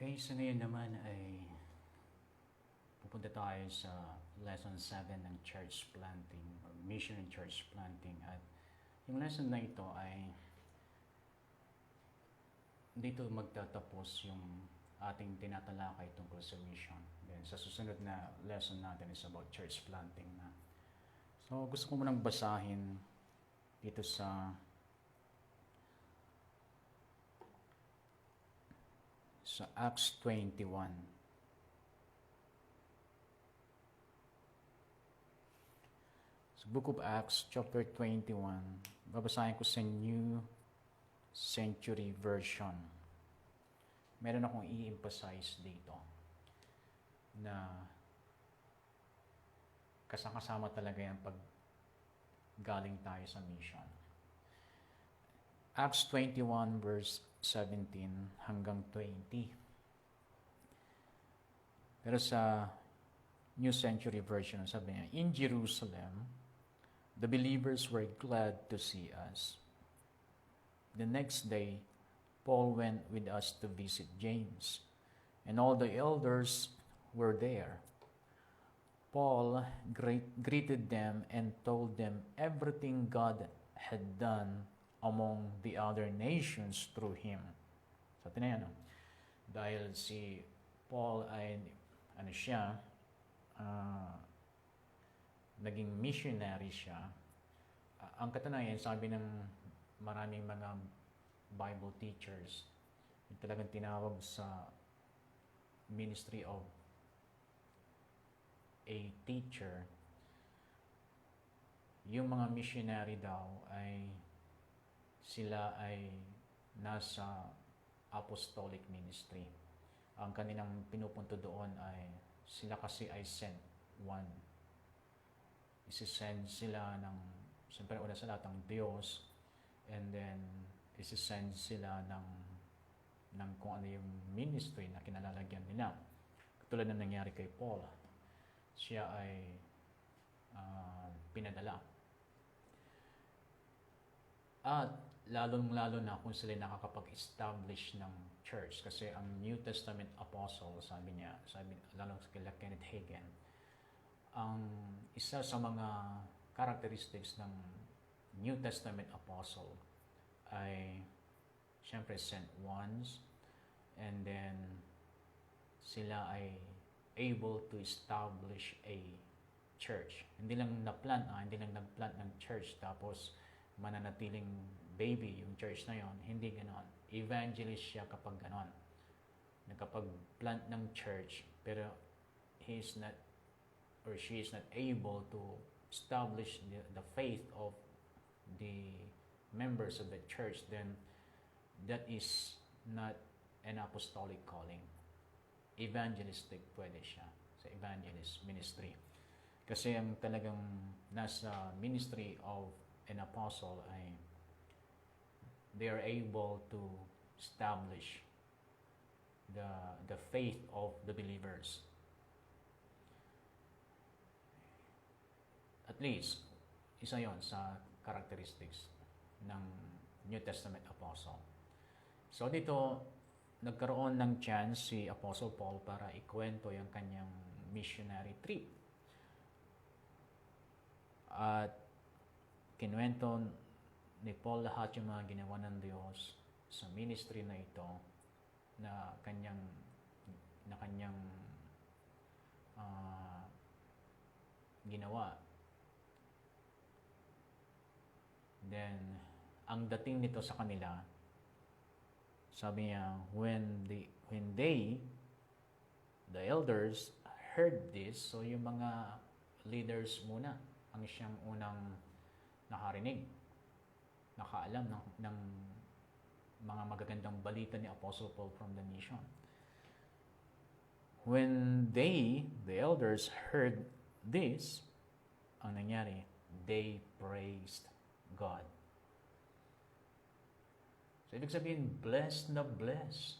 Okay, so ngayon naman ay pupunta tayo sa lesson 7 ng church planting or mission and church planting. At yung lesson na ito ay dito magtatapos yung ating tinatalakay tungkol sa mission. Then sa susunod na lesson natin is about church planting na. So gusto ko munang basahin dito sa Acts 21. Sa Book of Acts, chapter 21, babasahin ko sa New Century Version. Meron akong i-emphasize dito na kasama talaga yan pag galing tayo sa mission. Acts 21 verse 17 hanggang 20. Pero sa New Century Version, sabi niya, in Jerusalem, the believers were glad to see us. The next day, Paul went with us to visit James, and all the elders were there. Paul greeted them and told them everything God had done among the other nations through him. So, tinayan, dahil si Paul ay, naging missionary siya. Ang katunayan, sabi ng maraming mga Bible teachers, yung talagang tinawag sa ministry of a teacher, yung mga missionary daw ay sila ay nasa apostolic ministry. Ang kanilang pinupunto doon ay sila kasi ay sent one. Isisend sila ng, siyempre una sa lahat ng Diyos, and then isisend sila ng kung ano yung ministry na kinalalagyan nila. Katulad na nangyari kay Paul. Siya ay pinadala. At lalong-lalo na kung sila nakakapag-establish ng church. Kasi ang New Testament apostle, sabi lalo sa kila Kenneth Hagin, ang isa sa mga characteristics ng New Testament apostle ay siyempre sent ones, and then sila ay able to establish a church. Hindi lang nag-plant ng church tapos mananatiling baby yung church na yon. Hindi ganon. Evangelist siya kapag ganon. Nagkapag-plant ng church pero he is not or she is not able to establish the faith of the members of the church, then that is not an apostolic calling. Evangelistic pwede siya sa evangelist ministry. Kasi ang talagang nasa ministry of an apostle ay they are able to establish the faith of the believers. At least, isa yon sa characteristics ng New Testament apostle. So dito, nagkaroon ng chance si Apostle Paul para ikwento yung kanyang missionary trip. At kinuwento ni Paul lahat yung mga ginawa ng Diyos sa ministry na ito na kanyang ginawa. Then, ang dating nito sa kanila, sabi niya, when the elders heard this, so yung mga leaders muna, ang siyang unang nakarinig, nakaalam ng mga magagandang balita ni Apostle Paul from the mission. When the elders heard this, ang nangyari, they praised God. So, ibig sabihin, blessed na blessed.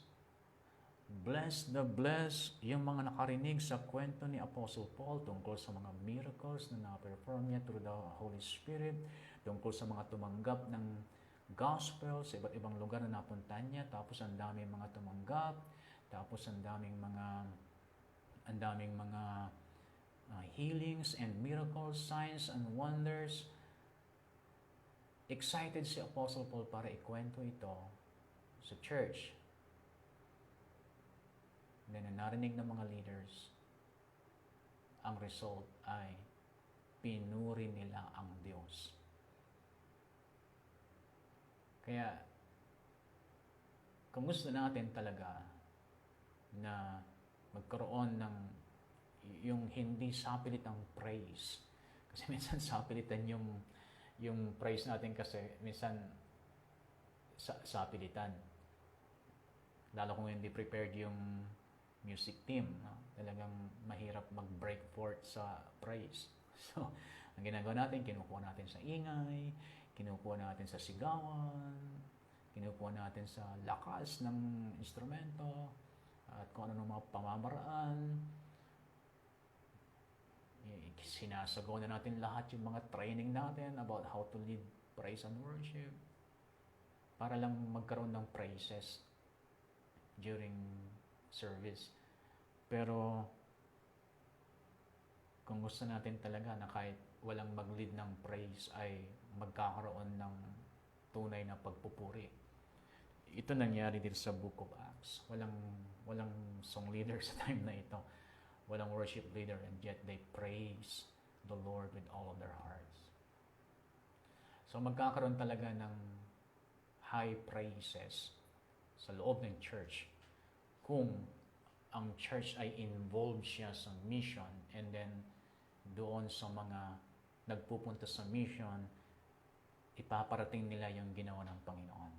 Blessed na blessed yung mga nakarinig sa kwento ni Apostle Paul tungkol sa mga miracles na na-perform niya through the Holy Spirit, tungkol sa mga tumanggap ng gospel sa iba't ibang lugar na napuntahan niya, tapos ang dami mga tumanggap, Tapos ang daming mga healings and miracles, signs and wonders. Excited si Apostle Paul para ikwento ito sa church. Then, narinig ng mga leaders, ang result ay pinuri nila ang Diyos. Kaya, kung gusto natin talaga na magkaroon ng yung hindi sapilitang praise, kasi minsan sapilitan yung praise natin kasi minsan sapilitan. Lalo kung hindi prepared yung music team, no? Talagang mahirap mag-break forth sa praise. So, ang ginagawa natin, kinukuha natin sa ingay, kinukuha natin sa sigawan, kinukuha natin sa lakas ng instrumento, at kung ano mga pamamaraan. Sinasagawa na natin lahat yung mga training natin about how to lead praise and worship para lang magkaroon ng praises during service. Pero kung gusto natin talaga na kahit walang mag-lead ng praise ay magkakaroon ng tunay na pagpupuri. Ito nangyari dito sa Book of Acts. Walang song leader sa time na ito. Walang worship leader, and yet they praise the Lord with all of their hearts. So magkakaroon talaga ng high praises sa loob ng church kung ang church ay involved siya sa mission, and then doon sa mga nagpupunta sa mission, ipaparating nila yung ginawa ng Panginoon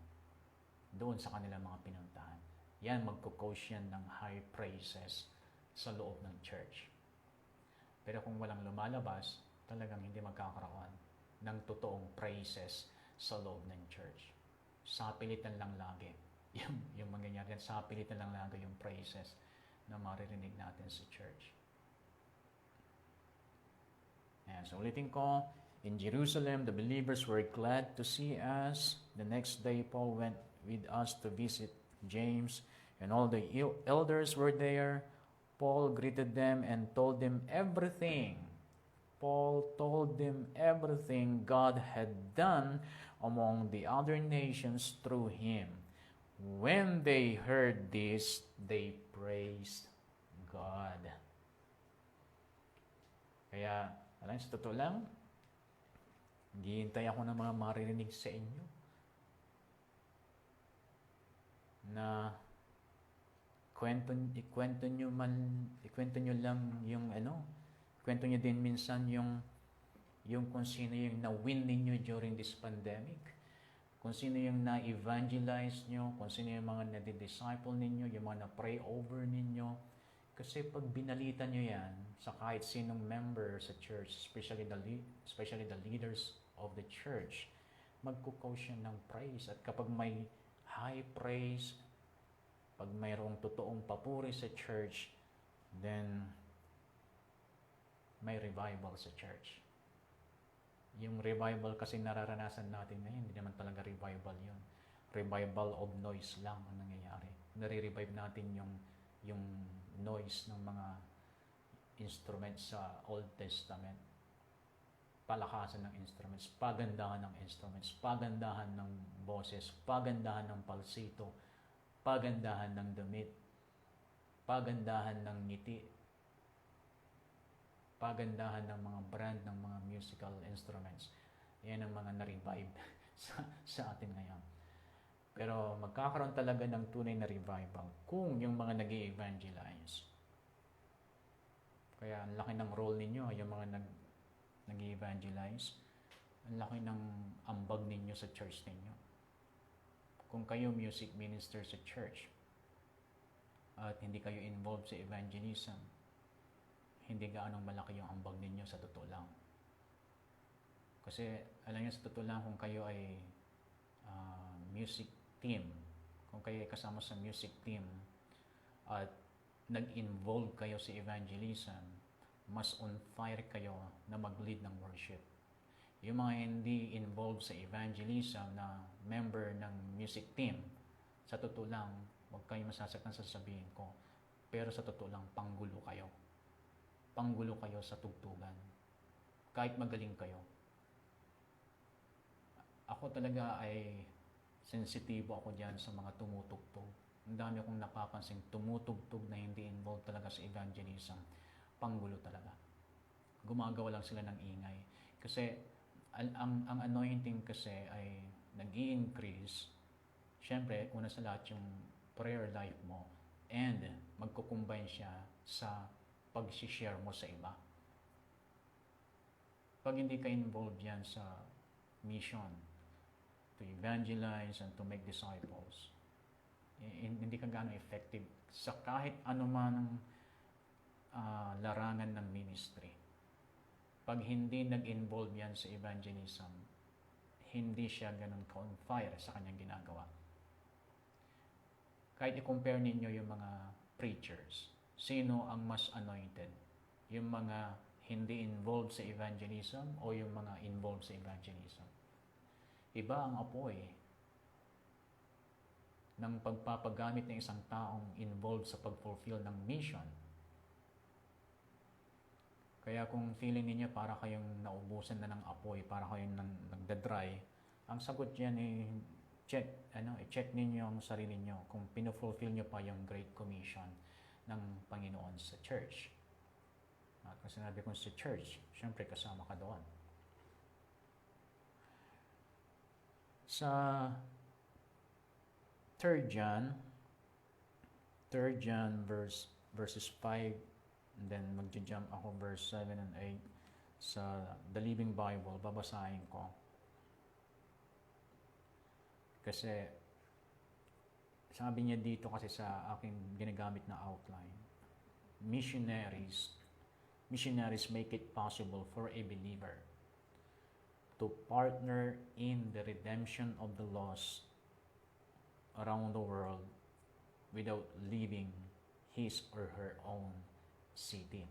doon sa kanilang mga pinuntahan. Yan, magkukause yan ng high praises sa loob ng church. Pero kung walang lumalabas, talagang hindi magkakaroon ng totoong praises sa loob ng church. Sapilitan lang lagi. Yung mangyayari yan, sapilitan lang lagi yung praises na maririnig natin sa church. Ayan, so ulitin ko, in Jerusalem, the believers were glad to see us. The next day, Paul went with us to visit James, and all the elders were there. Paul greeted them and told them everything. Paul told them everything God had done among the other nations through him. When they heard this, they praised God. Kaya, alam, sa totoo lang, hihintay ako ng mga maririnig sa inyo na ikwento nyo lang yung kwento nyo din minsan yung kung sino yung na-win ninyo during this pandemic, kung sino yung na-evangelize nyo, kung sino yung mga na-disciple ninyo, yung mga na-pray over ninyo. Kasi pag binalita nyo yan sa kahit sinong member sa church, especially the leaders of the church, magkukause siya ng praise. At kapag may high praise, pag mayroong totoong papuri sa church, then may revival sa church. Yung revival kasi nararanasan natin ngayon, hindi naman talaga revival yun. Revival of noise lang ang nangyayari. Nare-revive natin yung noise ng mga instruments sa Old Testament. Palakasan ng instruments, pagandahan ng instruments, pagandahan ng boses, pagandahan ng palsito, pagandahan ng damit, pagandahan ng ngiti, pagandahan ng mga brand ng mga musical instruments. Yan ang mga na-revive sa atin ngayon. Pero magkakaroon talaga ng tunay na revival kung yung mga nag-i-evangelize. Kaya ang laki ng role ninyo, yung mga nag-i-evangelize, ang laki ng ambag ninyo sa church ninyo. Kung kayo music minister sa church at hindi kayo involved sa evangelism, hindi gaanong malaki yung ambag ninyo sa totoo lang. Kasi alam niyo, sa totoo lang, kung kayo ay music team, kung kayo ay kasama sa music team at nag-involve kayo sa evangelism, mas on fire kayo na mag-lead ng worship. Yung mga hindi involved sa evangelism na member ng music team, sa totoo lang, Huwag kayong masasaktan sa sasabihin ko. Pero sa totoo lang, panggulo kayo. Panggulo kayo sa tugtugan. Kahit magaling kayo. Ako talaga ay sensitibo ako dyan sa mga tumutugtog. Ang dami akong napapansin tumutugtog na hindi involved talaga sa evangelism. Panggulo talaga. Gumagawa lang sila ng ingay. Kasi ang anointing kasi ay nag-i-increase. Siyempre, una sa lahat yung prayer life mo and magkukumbine siya sa pag-share mo sa iba. Pag hindi ka involved yan sa mission, to evangelize and to make disciples, hindi ka gano'ng effective sa kahit anuman larangan ng ministry. Pag hindi nag-involve yan sa evangelism, hindi siya ganun ka-on fire sa kanyang ginagawa. Kahit i-compare ninyo yung mga preachers, sino ang mas anointed? Yung mga hindi involved sa evangelism o yung mga involved sa evangelism? Iba ang apoy ng pagpapagamit ng isang taong involved sa pag-fulfill ng mission. Kaya kung feeling niyo para kayong naubusan na ng apoy, para kayong nagda-dry, ang sagot diyan i-check ninyo ang sarili niyo kung pino-fulfill niyo pa yung Great Commission ng Panginoon sa church. At kung sinabi ko sa church, syempre kasama ka doon. Sa 3 John verses 5, and then magja-jump ako verse 7 and 8 sa The Living Bible, babasahin ko. Kasi sabi niya dito kasi sa aking ginagamit na outline, missionaries make it possible for a believer to partner in the redemption of the lost around the world without leaving his or her own city.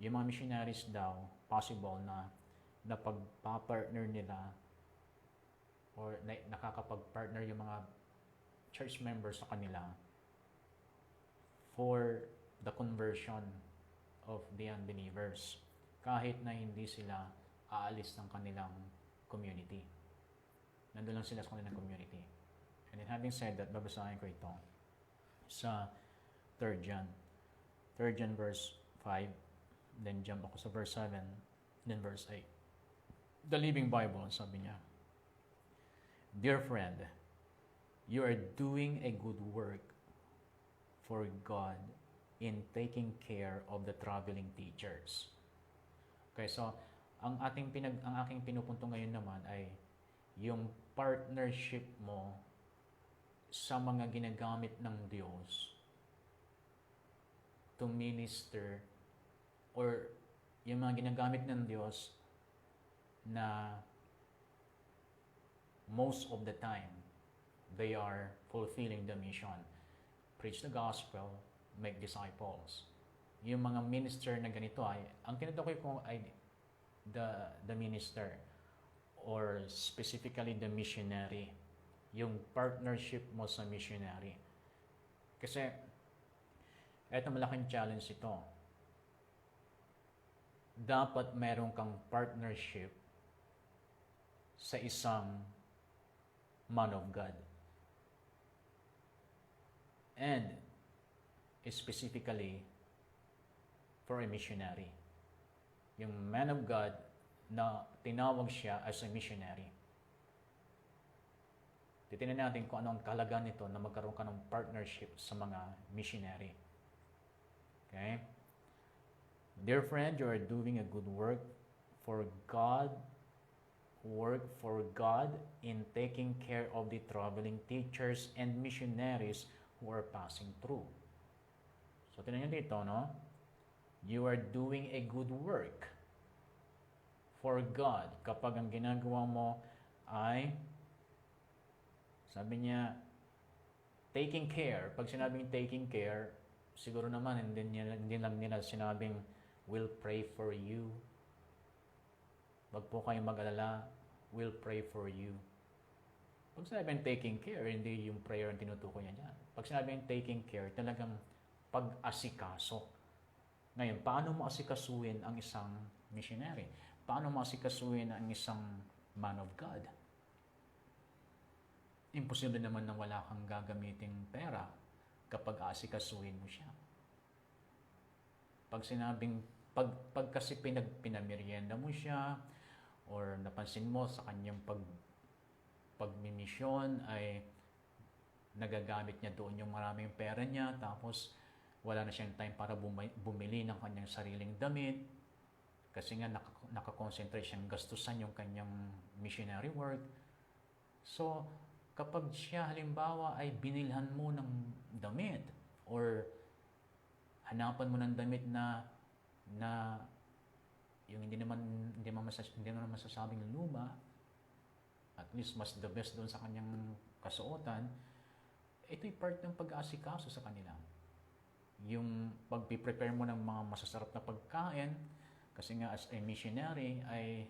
Yung mga missionaries daw, possible na pagpa-partner nila or nakakapag-partner yung mga church members sa kanila for the conversion of the unbelievers kahit na hindi sila aalis ng kanilang community. Nandun lang sila sa kanilang community. And then having said that, babasahin ko ito sa 3 John. 3 John verse 5, then jump ako sa verse 7, then verse 8. The Living Bible, sabi niya, Dear friend, you are doing a good work for God in taking care of the traveling teachers. Okay, so ang aking pinupunto ngayon naman ay yung partnership mo sa mga ginagamit ng Diyos to minister, or yung mga ginagamit ng Diyos na most of the time they are fulfilling the mission. Preach the gospel, make disciples. Yung mga minister na ganito ay, ang tinutukoy ko ay the minister, or specifically the missionary. Yung partnership mo sa missionary. Kasi eto malaking challenge ito. Dapat meron kang partnership sa isang man of God. And specifically for a missionary. Yung man of God na tinawag siya as a missionary. Titingnan natin kung ano ang kahalagaan nito na magkaroon ka ng partnership sa mga missionary. Okay? Dear friend, you are doing a good work for God in taking care of the traveling teachers and missionaries who are passing through. So, tingnan nyo dito, no? You are doing a good work for God. Kapag ang ginagawa mo ay, sabi niya, taking care. Pag sinabing taking care, siguro naman hindi lang nila sinabing, we'll pray for you. Wag po kayong mag-alala, we'll pray for you. Pag sinabing taking care, hindi yung prayer ang tinutukoy niya dyan. Pag sinabing taking care, talagang pag-asikaso. Ngayon, paano mo asikasuhin ang isang missionary? Paano mo asikasuhin ang isang man of God? Imposible naman na wala kang gagamiting pera kapag aasikasuhin mo siya. Pag sinabing, pag kasi pinamerienda mo siya, or napansin mo sa kanyang pagmimisyon ay nagagamit niya doon yung maraming pera niya, tapos wala na siyang time para bumili ng kanyang sariling damit, kasi nga nakakonsentrate siyang gastusan yung kanyang missionary work. So, kapag siya halimbawa ay binilhan mo ng damit, or hanapan mo ng damit na yung hindi naman masasabing luma, at least mas the best doon sa kanyang kasuotan, ito'y part ng pag-aasikaso sa kanila. Yung pag-prepare mo ng mga masasarap na pagkain, kasi nga as a missionary ay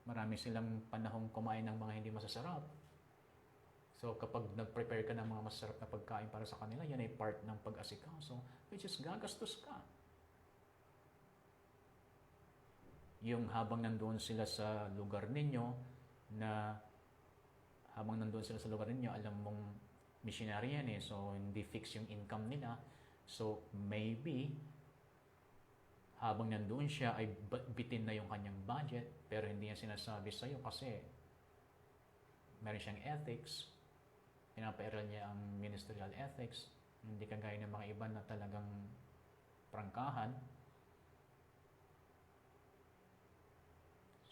marami silang panahong kumain ng mga hindi masasarap. So kapag nag-prepare ka ng mga masasarap na pagkain para sa kanila, yan ay part ng pag-asikaso, which is gagastos ka. Yung habang nandoon sila sa lugar ninyo, alam mong missionary yan eh, so hindi fix yung income nila. So maybe, habang nandoon siya ay bitin na yung kanyang budget, pero hindi niya sinasabi sa'yo kasi meron siyang ethics, pinapairal niya ang ministerial ethics, hindi kagaya ng mga iba na talagang prangkahan.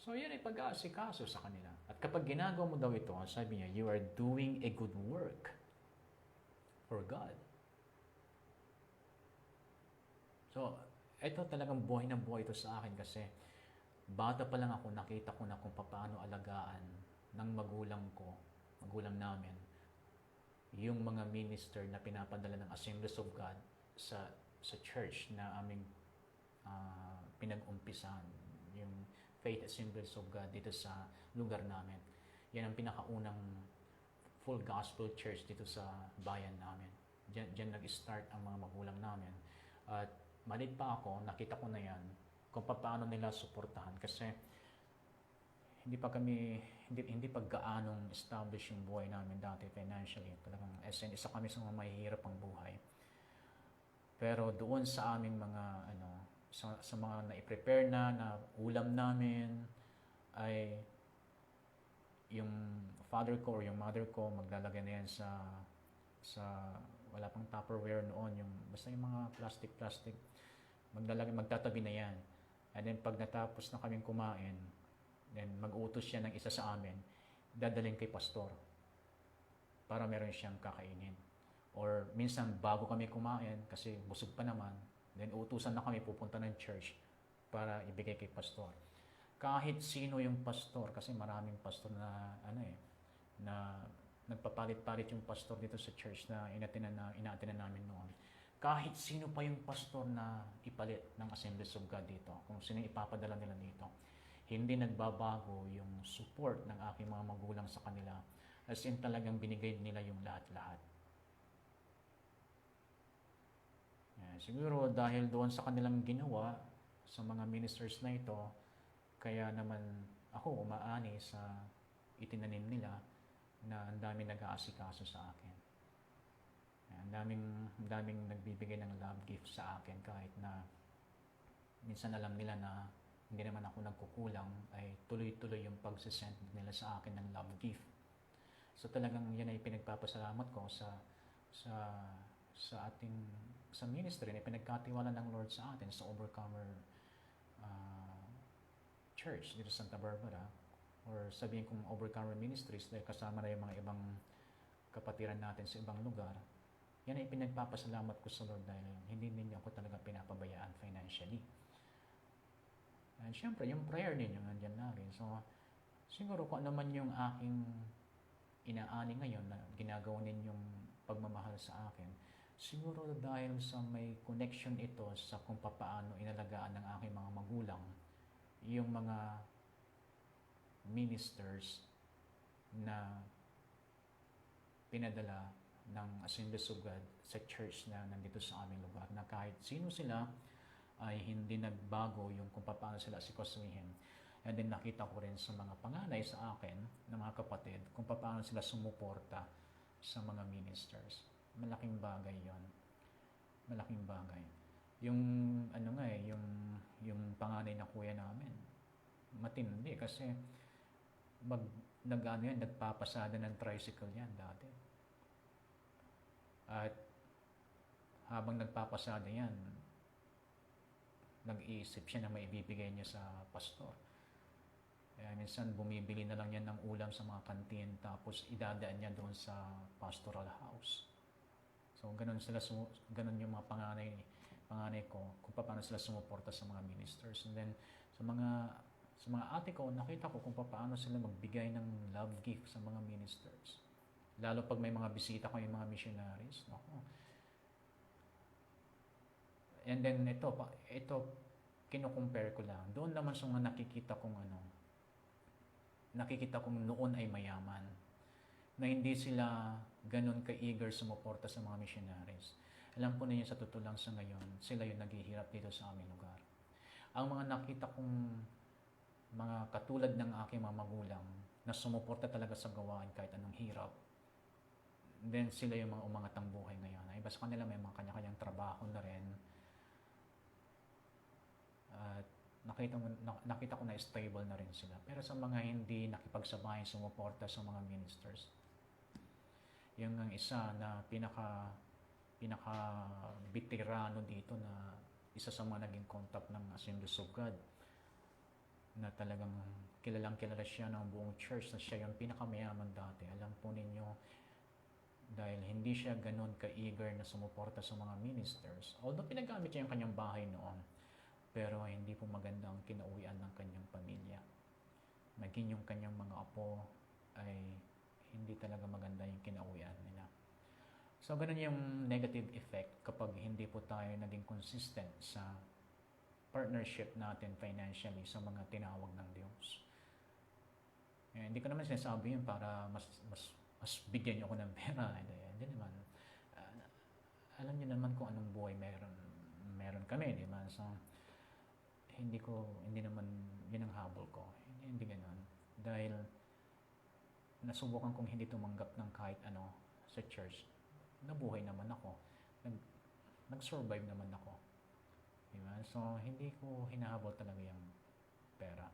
So, yan ay pag-aasikaso sa kanila. At kapag ginagawa mo daw ito, sabi niya, you are doing a good work for God. So, ito talagang buhay ng buhay ito sa akin kasi bata pa lang ako, nakita ko na kung paano alagaan ng magulang namin, yung mga minister na pinapadala ng Assemblies of God sa church na aming pinag-umpisan, yung Faith Assemblies of God dito sa lugar namin. Yan ang pinakaunang full gospel church dito sa bayan namin. Diyan nag-start ang mga magulang namin. At maliit pa ako, nakita ko na yan kung paano nila suportahan kasi hindi pa gaanong establish yung buhay namin dati financially. Talagang isa kami sa mga mahihirap ang buhay. Pero doon sa aming mga sa mga na-prepare na ulam namin ay yung father ko or yung mother ko maglalagay na yan sa wala pang Tupperware noon, yung basta yung mga plastic magtatabi na yan. And then pag natapos na kaming kumain, then mag-uutos siya ng isa sa amin, dadalhin kay pastor para meron siyang kakainin. Or minsan bago kami kumain kasi busog pa naman, then utusan na kami pupunta ng church para ibigay kay pastor. Kahit sino yung pastor, kasi maraming pastor na na nagpapalit-palit yung pastor dito sa church na inaatinan namin noon. Kahit sino pa yung pastor na ipalit ng Assemblies of God dito, kung sino ipapadala nila dito, hindi nagbabago yung support ng aking mga magulang sa kanila. As in talagang binigay nila yung lahat-lahat. Siguro dahil doon sa kanilang ginawa sa mga ministers na ito, kaya naman ako umaani sa itinanim nila na ang daming nag-aasikaso sa akin. Ang daming nagbibigay ng love gift sa akin kahit na minsan alam nila na hindi naman ako nagkukulang, ay tuloy-tuloy yung pagsisend nila sa akin ng love gift. So talagang yan ay pinagpapasalamat ko sa ministry na pinagkatiwala ng Lord sa atin sa Overcomer Church dito sa Santa Barbara, or sabihin kong Overcomer Ministries dahil kasama na yung mga ibang kapatiran natin sa ibang lugar. Yan ay pinagpapasalamat ko sa Lord dahil hindi ninyo ako talaga pinapabayaan financially. And syempre, yung prayer ninyo nandyan na rin. So, siguro kung ano man yung aking inaani ngayon na ginagawa ninyong pagmamahal sa akin, siguro dahil sa may connection ito sa kung paano inalagaan ng aking mga magulang yung mga ministers na pinadala ng Assemblies of God sa church na nandito sa aming lugar, na kahit sino sila ay hindi nagbago yung kung paano sila asikasuhin. And then nakita ko rin sa mga panganay sa akin, ng mga kapatid, kung paano sila sumuporta sa mga ministers. Malaking bagay yon. Malaking bagay. Yung ano nga yung panganay na kuya namin, matindi kasi nagpapasada ng tricycle yan dati. At habang nagpapasada yan, nag-iisip siya na may ibibigay niya sa pastor. Kaya minsan bumibili na lang yan ng ulam sa mga kantin, tapos idadaan niya doon sa pastoral house. So ganun yung mga panganay ko kung paano sila sumuporta sa mga ministers. And then sa mga ate ko, nakita ko kung paano sila magbigay ng love gift sa mga ministers. Lalo pag may mga bisita ko yung mga missionaries. Naku. And then ito kino-compare ko lang. Doon naman sa mga nakikita kong noon ay mayaman, na hindi sila ganun ka-eager sumuporta sa mga missionaries. Alam po ninyo, sa totoo lang sa ngayon, sila yung naghihirap dito sa aming lugar. Ang mga nakita kong mga katulad ng aking mga magulang na sumuporta talaga sa gawain kahit anong hirap, then sila yung mga umangat ang buhay ngayon. Ay, iba sa kanila may mga kanya-kanyang trabaho na rin. At nakita ko na stable na rin sila. Pero sa mga hindi nakipagsabayan sumuporta sa mga ministers, yung isa na pinaka-veterano dito, na isa sa mga naging contact ng Assemblies of God, na talagang kilala siya ng buong church, na siya yung pinakamayaman dati. Alam po ninyo, dahil hindi siya ganun ka-eager na sumuporta sa mga ministers, although pinagamit niya yung kanyang bahay noon, pero hindi po maganda ang kinauwian ng kanyang pamilya. Maging yung kanyang mga apo ay hindi talaga maganda yung kinauwian nila. So, ganun yung negative effect kapag hindi po tayo naging consistent sa partnership natin financially sa mga tinawag ng Diyos. Hindi ko naman sinasabi yun para mas bigyan niyo ako ng pera. Hindi naman. Alam niyo naman kung anong buhay meron kami, di ba? So, hindi naman yun ang habol ko. Hindi ganoon. Dahil nasubukan kong hindi tumanggap ng kahit ano sa church. Nabuhay naman ako. Nag-survive naman ako. Diba? So, hindi ko hinahabol talaga yung pera.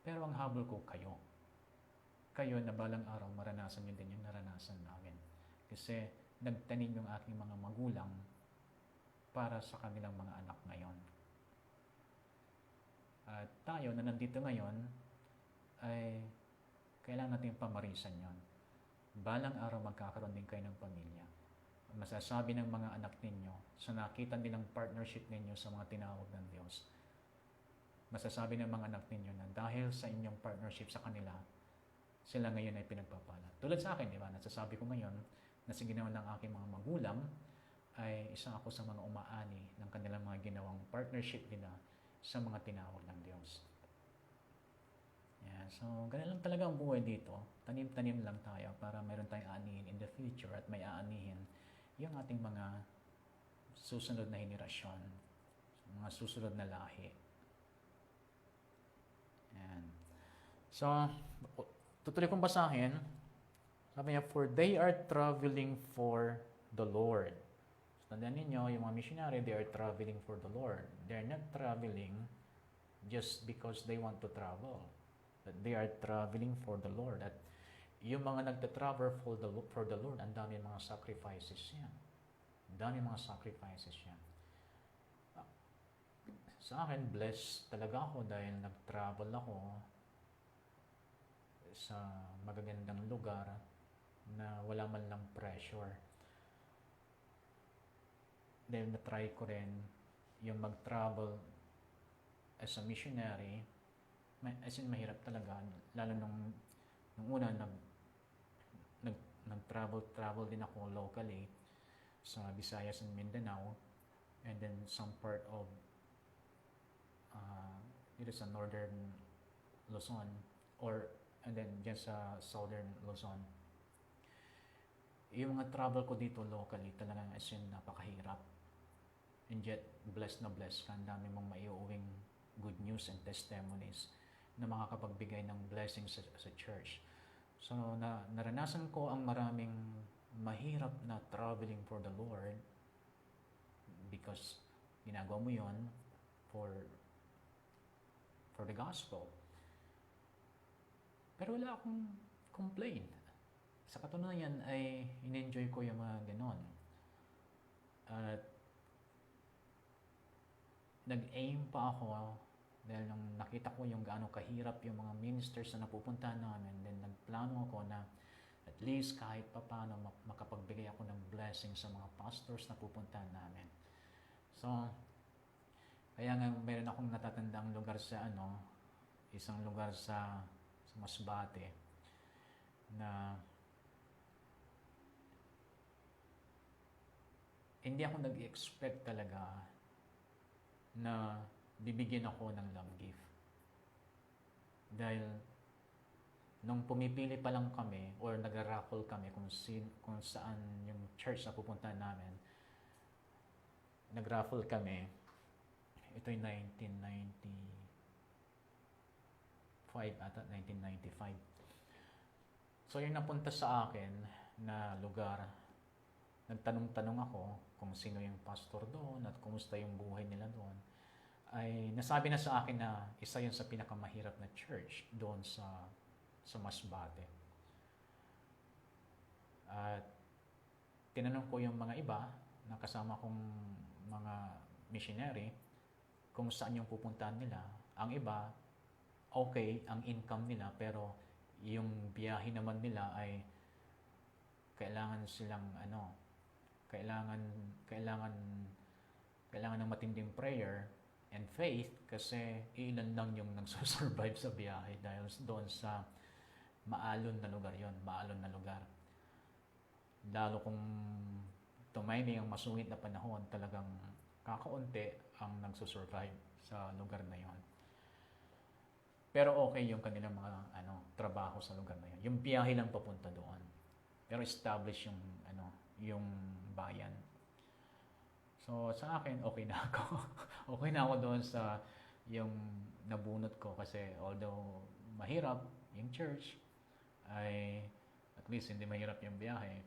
Pero ang habol ko, kayo. Kayo na balang araw, maranasan nyo din yung naranasan namin. Kasi nagtanim yung aking mga magulang para sa kanilang mga anak ngayon. At tayo na nandito ngayon, ay kailangan natin pamarisan yon. Balang araw magkakaroon din kayo ng pamilya. Masasabi ng mga anak ninyo, sa nakita nilang partnership ninyo sa mga tinawag ng Diyos, masasabi ng mga anak ninyo na dahil sa inyong partnership sa kanila, sila ngayon ay pinagpapala. Tulad sa akin, di ba? Nasasabi ko ngayon na sa ginawa ng aking mga magulang, ay isa ako sa mga umaani ng kanilang mga ginawang partnership nila sa mga tinawag ng Diyos. So, ganun lang talaga ang buhay dito. Tanim-tanim lang tayo para meron tayong aanihin in the future, at may aanihin yung ating mga susunod na henerasyon, mga susunod na lahi. Yan. So, tutuloy kong basahin. Sabi niya, for they are traveling for the Lord. So, tandaan ninyo, yung mga missionary, they are traveling for the Lord. They're not traveling just because they want to travel. But they are traveling for the Lord. At yung mga nagta-travel for the Lord, ang dami mga sacrifices yan. Ang dami mga sacrifices yan. Sa akin, blessed talaga ako dahil nag-travel ako sa magagandang lugar na wala man lang pressure. Dahil na-try ko rin yung mag-travel as a missionary. As in, mahirap talaga. Lalo nung una, nag-travel din ako locally sa Visayas and Mindanao, and then some part of dito sa northern Luzon, and then dyan sa southern Luzon. yung mga travel ko dito locally talagang as in napakahirap. And yet, blessed na blessed ka. Ang dami mong maiuwing good news and testimonies na makakapagbigay ng blessing sa church. So, naranasan ko ang maraming mahirap na traveling for the Lord because ginagawa mo yon for the gospel. Pero wala akong complain. Sa katunayan ay in-enjoy ko yung mga ganon. At nag-aim pa ako dahil nung nakita ko yung gaano kahirap yung mga ministers na napupuntahan namin, then nagplano ako na at least kahit pa paano makapagbigay ako ng blessing sa mga pastors na pupuntahan namin. So, kaya nga meron akong natatandang lugar sa isang lugar sa Masbate na hindi ako nag-expect talaga na bibigyan ako ng love gift. Dahil nung pumipili pa lang kami or nag-raffle kami kung saan yung church na pupuntahan namin, nag-raffle kami. Ito yung 1995. So yung napunta sa akin na lugar, nagtanong-tanong ako kung sino yung pastor doon at kumusta yung buhay nila doon, ay nasabi na sa akin na isa yun sa pinakamahirap na church doon sa Masbate. At tinanong ko yung mga iba na kasama kong mga missionary kung saan yung pupuntahan nila. Ang iba, okay ang income nila, pero yung biyahe naman nila ay kailangan silang kailangan ng matinding prayer and faith kasi ilan lang yung nagsusurvive sa biyahe dahil doon sa maalon na lugar yon, maalon na lugar. Lalo kung tumiming ang masungit na panahon, talagang kakaunti ang nagsusurvive sa lugar na yon. Pero okay yung kanilang mga trabaho sa lugar na yon. Yung biyahe lang papunta doon. Pero establish yung bayan. So sa akin okay na ako. Okay na ako doon sa yung nabunot ko kasi although mahirap yung church ay at least hindi mahirap yung biyahe.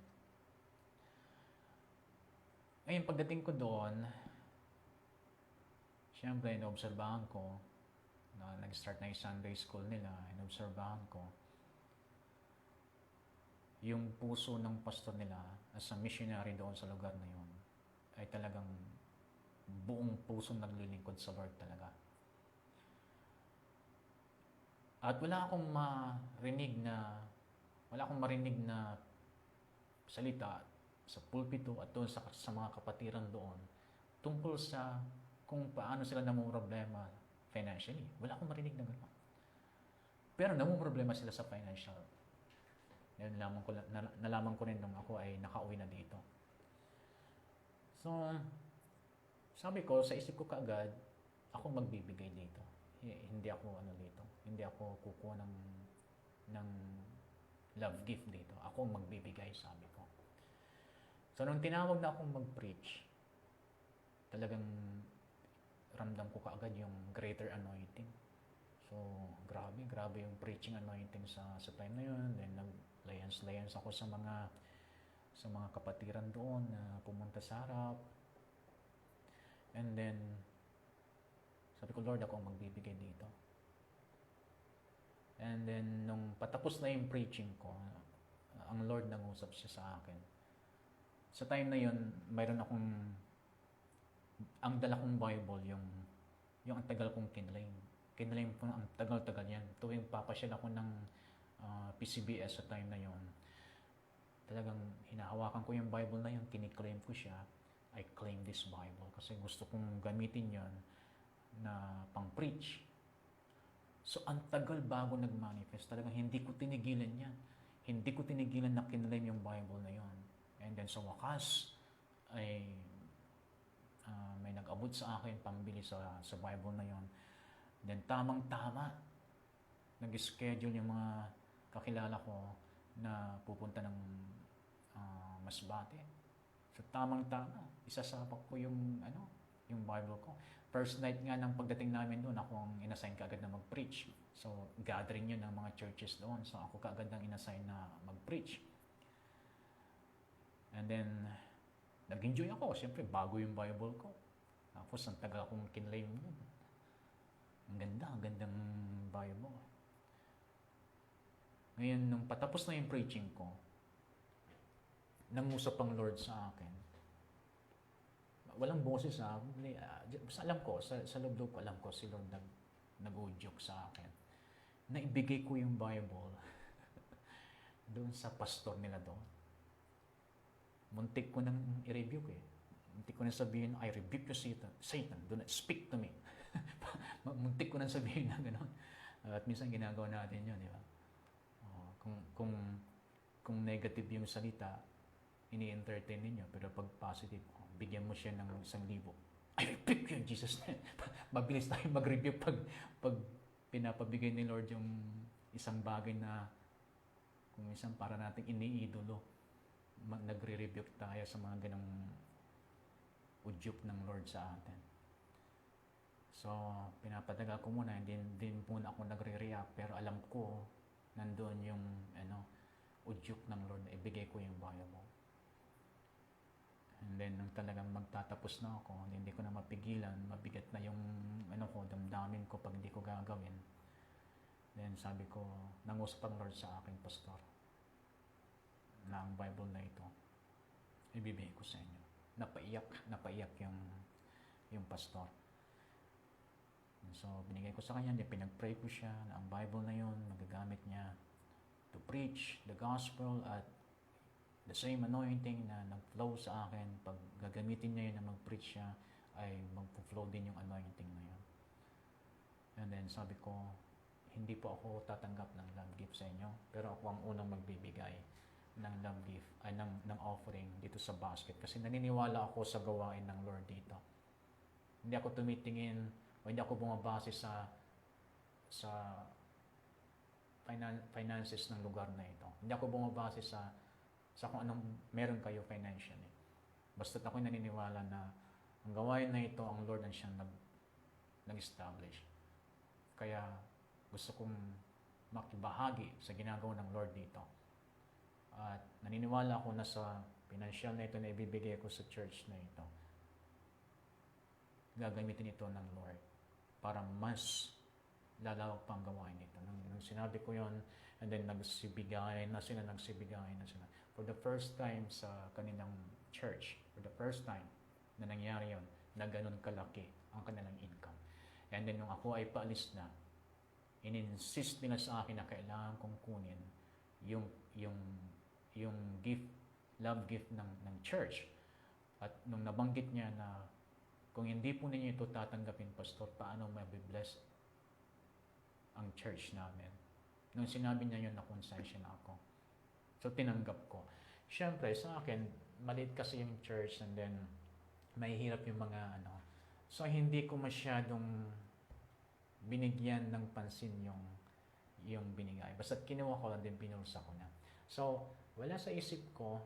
Ngayon pagdating ko doon, siyempre inoobserbahan ko na nag-start na yung Sunday school nila, inoobserbahan ko yung puso ng pastor nila as a missionary doon sa lugar na yun ay talagang buong puso naglilingkod sa Lord talaga. At wala akong marinig na salita sa pulpito at doon sa mga kapatiran doon tungkol sa kung paano sila namumroblema financially. Wala akong marinig na gano'n. Pero namumroblema sila sa financial. Nalaman ko rin nung ako ay nakauwi na dito. So, sabi ko, sa isip ko kaagad, ako magbibigay dito. Hindi ako dito. Hindi ako kukuha ng love gift dito. Ako magbibigay, sabi ko. So, nung tinawag na akong mag-preach, talagang ramdam ko kaagad yung greater anointing. So, grabe yung preaching anointing sa time na yun. Then, nag-layans ako sa mga kapatiran doon na pumunta sa harap. And then, sabi ko, Lord, ako ang magbibigay dito. And then, nung patapos na yung preaching ko, ang Lord nangusap siya sa akin. Sa time na yun, ang dala kong Bible, yung ang tagal kong kinlaim. Kinlaim ko ang tagal-tagal yan. Tuwing papasyal ako ng PCBS sa time na yun, talagang hinahawakan ko yung Bible na yun, kiniklaim ko siya. I claim this Bible kasi gusto kong gamitin yon na pang-preach. So, ang tagal bago nag-manifest. Talagang hindi ko tinigilan yan. Hindi ko tinigilan na kinlaim yung Bible na yon. And then sa wakas, ay may nag-abot sa akin pambili sa Bible na yon. Then tamang-tama, nag-schedule yung mga kakilala ko na pupunta ng Masbate. So tamang-tama, isasapak ko yung yung Bible ko. First night nga ng pagdating namin doon, ako ang inassign kaagad na mag-preach. So gathering yun ng mga churches doon. So ako kaagad ang inassign na mag-preach. And then nag-enjoy ako. Siyempre, bago yung Bible ko. Tapos ang taga akong kinlaim yun. Ang gandang Bible. Ngayon, nung patapos na yung preaching ko, nangusap ang Lord sa akin. Walang boses basta alam ko, sa loob ko alam ko si Lord nag-udyok sa akin. Naibigay ko yung Bible doon sa pastor nila doon. Muntik ko nang i-rebuke eh. Muntik ko nang sabihin, I rebuke you, Satan, do not speak to me. Muntik ko nang sabihin na gano'n. At minsan ginagawa natin yun, di ba? Kung negative yung salita, ini-entertain ninyo. Pero pag positive, bigyan mo siya ng 1,000. I rebuke you in Jesus' name. Mabilis tayo mag-review pag pinapabigay ni Lord yung isang bagay na kung minsan para nating iniidolo. Nagre-rebuke tayo sa mga ganang udyok ng Lord sa atin. So, pinapatagal ko muna, hindi muna ako nagre-react, pero alam ko, nandoon yung udyok ng Lord na ibigay ko yung Bible. And then, nung talagang magtatapos na ako, hindi ko na mapigilan, mabigat na yung damdamin ko pag hindi ko gagawin. Then, sabi ko, nangusap ang Lord sa aking pastor na ang Bible na ito, ibibigay ko sa inyo. Napaiyak yung pastor. So, binigay ko sa kanya, pinag-pray ko siya na ang Bible na yun, magagamit niya to preach the gospel at the same anointing na nag-flow sa akin, pag gagamitin niya yun na mag-preach siya, ay mag-flow din yung anointing na yun. And then sabi ko, hindi po ako tatanggap ng love gift sa inyo, pero ako ang unang magbibigay ng love gift, ay ng offering dito sa basket. Kasi naniniwala ako sa gawain ng Lord dito. Hindi ako tumitingin, o hindi ako bumabase sa finances ng lugar na ito. Hindi ako bumabase sa kung anong meron kayo financially. Basta't ako'y naniniwala na ang gawain na ito, ang Lord ang siyang nag-establish. Kaya gusto kong makibahagi sa ginagawa ng Lord dito. At naniniwala ako na sa financial na ito na ibibigay ko sa church na ito, gagamitin ito ng Lord para mas lalawak pa ang gawain nito. Nung sinabi ko yon, and then nagsibigay na sila. For the first time sa kanilang church, for the first time na nangyari yon, na ganun kalaki ang kanilang income. And then nung ako ay paalis na, in-insist nila sa akin na kailangan kong kunin yung gift, love gift ng church. At nung nabanggit niya na kung hindi po ninyo ito tatanggapin, Pastor, paano mabibless ang church namin? Nung sinabi niya yun, nakonsensya na ako. So, tinanggap ko. Siyempre, sa akin, maliit kasi yung church and then mahihirap yung mga So, hindi ko masyadong binigyan ng pansin yung binigay. Basta kinuha ko lang din, pinulsa ko na. So, wala sa isip ko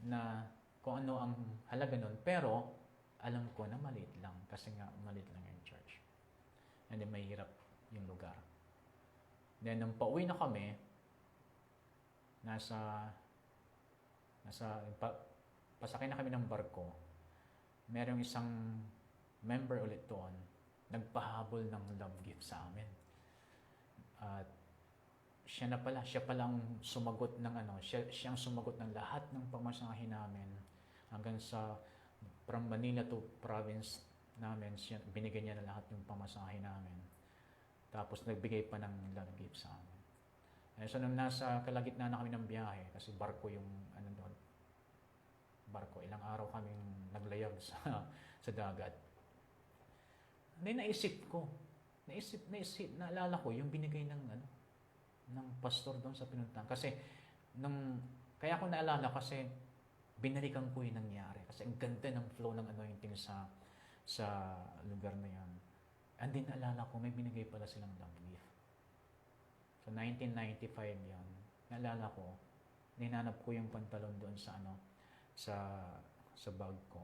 na kung ano ang halaga nun. Pero, alam ko na maliit lang. Kasi nga, maliit lang yung church. And then, mahirap yung lugar. Then, nung pauwi na kami, pasakay na kami ng barko, merong isang member ulit doon, nagpahabol ng love gift sa amin. At siya pala ang sumagot ng siya ang sumagot ng lahat ng pamasahe namin hanggang sa from Manila to province namin, binigyan niya na lahat ng pamasahe namin. Tapos nagbigay pa ng love gift sa amin. So nung nasa kalagitnaan na kami ng biyahe, kasi barko yung doon, barko, ilang araw kaming naglayag sa dagat. Naalala ko yung binigay ng pastor doon sa pinuntahan. Kasi kaya ko naalala kasi binalikan ko yung nangyari. Kasi ang ganda ng flow ng anointing sa lugar na yan. And then naalala ko, may binigay pala silang love gift. So 1995 yan. Naalala ko, Ninanap ko yung pantalon doon sa sa bag ko.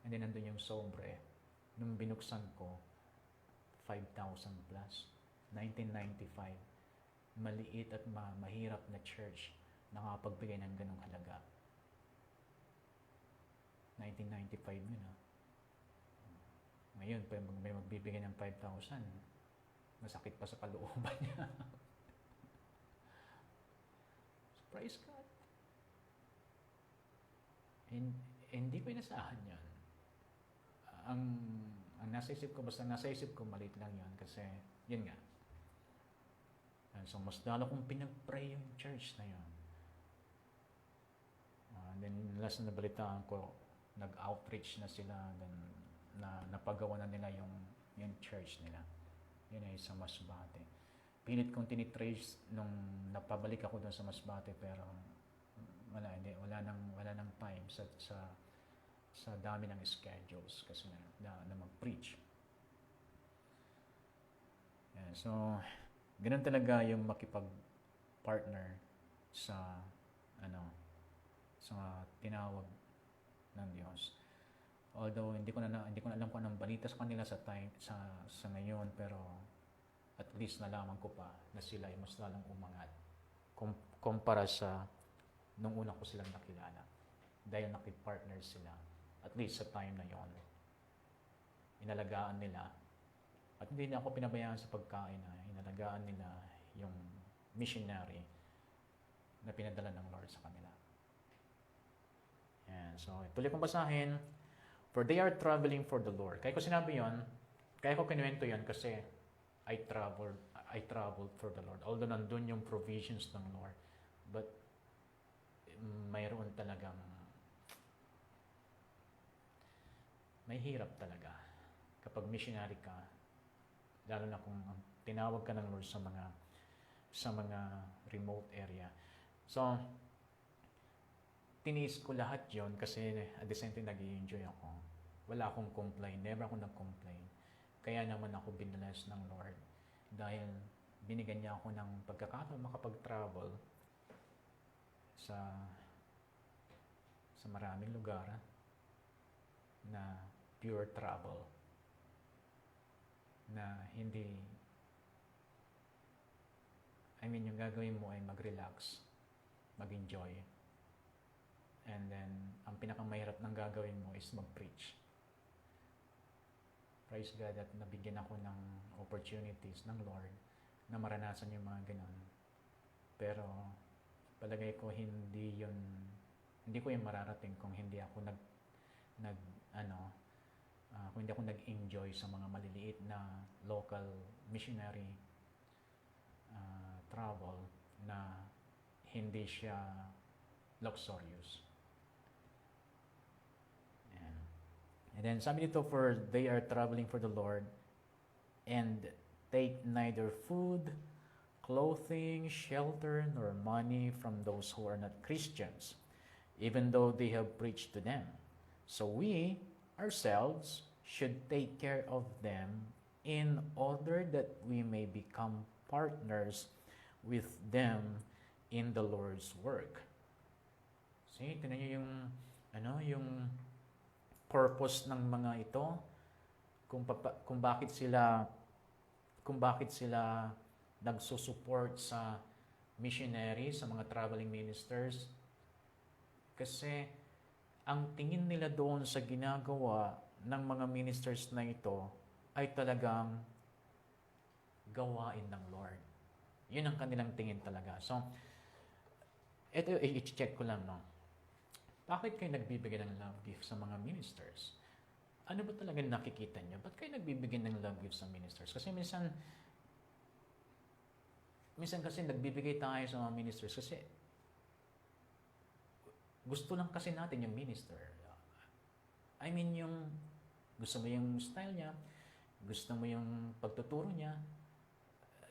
And then nandun yung sobre. Nung binuksan ko, 5,000 plus. 1995. Maliit at mahirap na church nakapagbigay ng ganong halaga. 1995 yun Ngayon, may magbibigay ng 5,000. Masakit pa sa kalooban niya. Praise God. Hindi ko inasahan yan. Ang nasa isip ko, maliit lang yan kasi, yun nga. And so, mas lalo kong pinag-pray yung church na yun. Then, last na nabalitaan ko, nag-outreach na sila, then, napagawa na nila yung church nila. Yun ay sa Masbate. Pilit kong tinitrace nung napabalik ako doon sa Masbate, pero wala nang time sa dami ng schedules kasi na mag-preach. Yeah, so, ganun talaga yung makipag-partner sa tinawag ng Diyos. Although hindi ko na alam kung anong balita sa kanila sa ngayon, pero at least nalaman ko pa na sila ay mas lalong umangat kumpara sa nung una ko silang nakilala. Dahil nakipag-partner sila, at least sa time na yon, inalagaan nila. At hindi na ako pinabayaan sa pagkain, inalagaan nila yung missionary na pinadala ng Lord sa kanila. Yan. So, tuloy kong basahin. For they are traveling for the Lord. Kaya ko sinabi yon, kaya ko kinuwento yon kasi I traveled for the Lord. Although nandun yung provisions ng Lord. But, mayroon talagang may hirap talaga kapag missionary ka, lalo na kung tinawag ka ng Lord sa mga remote area. So, tiniis ko lahat yon kasi at the same time nag-i-enjoy ako. Wala akong complain, never ako nag-complain. Kaya naman ako binless ng Lord dahil binigyan niya ako ng pagkakataon makapag-travel sa maraming lugar na pure travel, na yung gagawin mo ay mag-relax, mag-enjoy, and then ang pinakamahirap ng gagawin mo is mag-preach. Praise God at nabigyan ako ng opportunities ng Lord na maranasan yung mga ganun. Pero palagay ko hindi ko yung mararating kung hindi ako kung hindi ako nag-enjoy sa mga maliliit na local missionary travel na hindi siya luxurious. And then sabi dito, for they are traveling for the Lord and take neither food, clothing, shelter, nor money from those who are not Christians, even though they have preached to them. So we ourselves should take care of them in order that we may become partners with them in the Lord's work. See, tinan niyo yung purpose ng mga ito, kung bakit sila nagsusupport sa missionary, sa mga traveling ministers. Kasi ang tingin nila doon sa ginagawa ng mga ministers na ito ay talagang gawain ng Lord. Yun ang kanilang tingin talaga. So, ito i-check ko lang, no? Bakit kayo nagbibigay ng love gift sa mga ministers? Ano ba talaga nakikita nyo? Ba't kayo nagbibigay ng love gift sa ministers? Kasi minsan kasi nagbibigay tayo sa mga ministers kasi gusto lang kasi natin yung minister. Gusto mo yung style niya, gusto mo yung pagtuturo niya.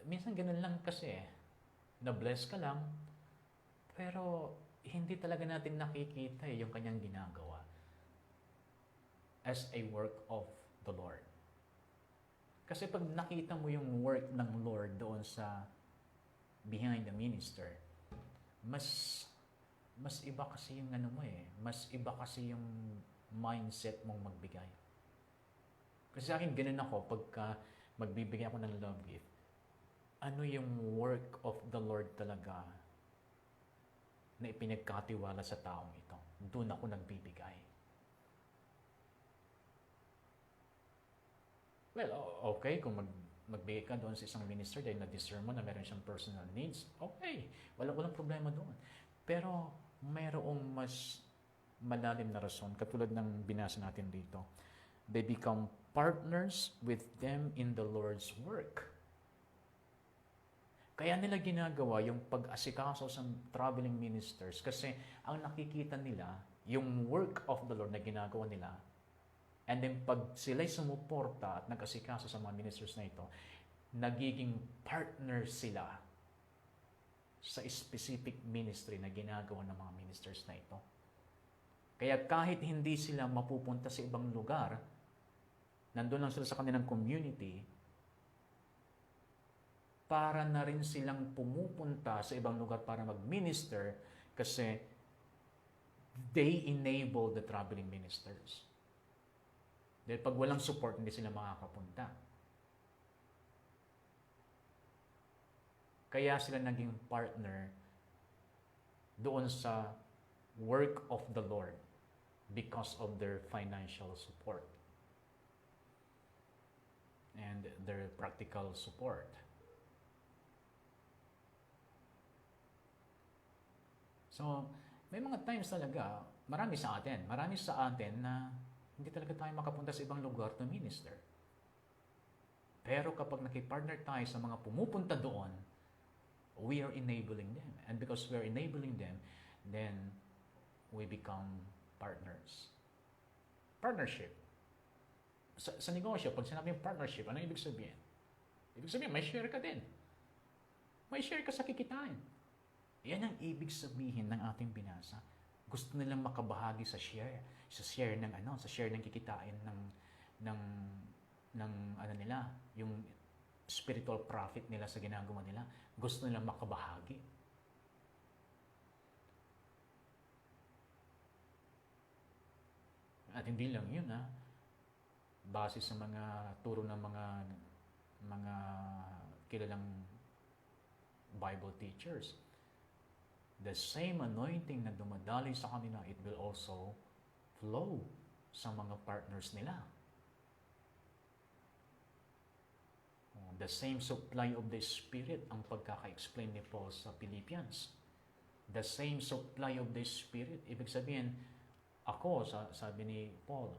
Minsan ganun lang kasi na-bless ka lang, pero hindi talaga natin nakikita yung kanyang ginagawa as a work of the Lord. Kasi pag nakita mo yung work ng Lord doon sa behind the minister, mas mas iba kasi yung ano mo mas iba kasi yung mindset mong magbigay. Kasi sa akin, ganun ako pagka magbibigay ako ng love gift. Ano yung work of the Lord talaga na ipinagkatiwala sa taong ito? Doon ako nagbibigay. Well, okay, kung magbigay ka doon sa isang minister dahil na-discern mo na meron siyang personal needs, okay, walang problema doon. Pero mayroong mas malalim na rason, katulad ng binasa natin dito. They become partners with them in the Lord's work. Kaya nila ginagawa yung pag-asikaso sa traveling ministers kasi ang nakikita nila, yung work of the Lord na ginagawa nila, and then pag sila'y sumuporta at nag-asikaso sa mga ministers na ito, nagiging partners sila sa specific ministry na ginagawa ng mga ministers na ito. Kaya kahit hindi sila mapupunta sa ibang lugar, nandun lang sila sa kanilang community, para na rin silang pumupunta sa ibang lugar para mag-minister kasi they enable the traveling ministers. Dahil pag walang support, hindi sila makakapunta. Kaya sila naging partner doon sa work of the Lord because of their financial support and their practical support. So, may mga times talaga, marami sa atin na hindi talaga tayo makapunta sa ibang lugar to minister. Pero kapag nakipartner tayo sa mga pumupunta doon, we are enabling them. And because we are enabling them, then we become partners. Partnership. Sa negosyo, pag sinabi yung partnership, ano ibig sabihin? Ibig sabihin, may share ka din. May share ka sa kikitain. Yan ang ibig sabihin ng ating binasa. Gusto nilang makabahagi sa share ng kikitain ng ano nila, yung spiritual profit nila sa ginagawa nila. Gusto nilang makabahagi. At hindi lang yun, base sa mga turo ng mga kilalang Bible teachers. The same anointing na dumadaloy sa kanila, it will also flow sa mga partners nila. The same supply of the Spirit ang pagkaka-explain ni Paul sa Philippians. The same supply of the Spirit. Ibig sabihin, ako, sabi ni Paul,